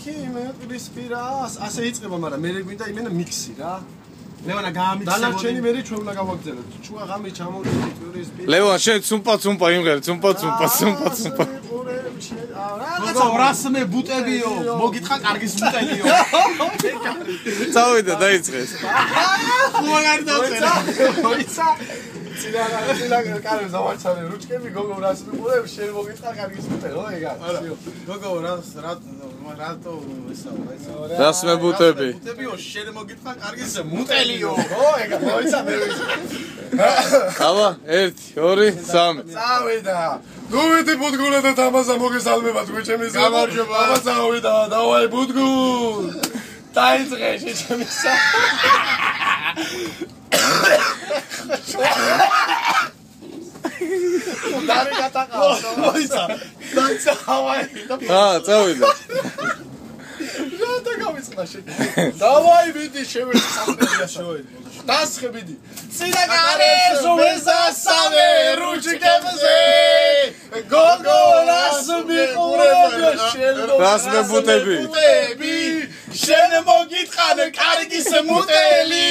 იქი მე პრისპირას ასე იწყება, მაგრამ მე გვინდა იმენა მიქსი რა. ლევანა გაამიქსებოდი. დანარჩენი მე ჩვენ უნდა გავაგზავნოთ. ჩუა ღამე ჩამოვიდეთ პრისპირა. ლევან შენ ცუმპა იმღერ, ცუმპა. რაღაცა 200 მე ბუტებიო, მოგითხა კარგის ბუტებიო. წავიდა დაიწყეს. ხუაგარი დაწერა. მოიცა. ცილა კარგ ზავარცανε რუჩკები გოგო 200 ბუტები შენ მოგითხა კარგის ბუტებიო, ეგა. გოგო რატო ესაა. 200 ბუტები. ბუტებიო შენ მოგითხა კარგის მუტელიო. ო, ეგა მოიცა მე ვიცი. აბა 1 2 3 წავიდა. გუვითი ბუდგულა და თამაზა მოგესალმებათ გვიჩემის გამარჯობა. აბა წავიდა, დავაი ბუდგულ. დაიწყე შეჩემისა. დარი გატაყავს. მოიცა. დაიცა ჰავაი. წავიდა. რატო გამიწყდა შენ? დავაი მიდი შევედი სამწელია შევედი. დასხებიდი. ცინა გარეს უესასავე რუჩიკებზე. გოგო რას მიყურებიო შენ? რას მებუტები? შენ მოგითხან კარგის მუტელი.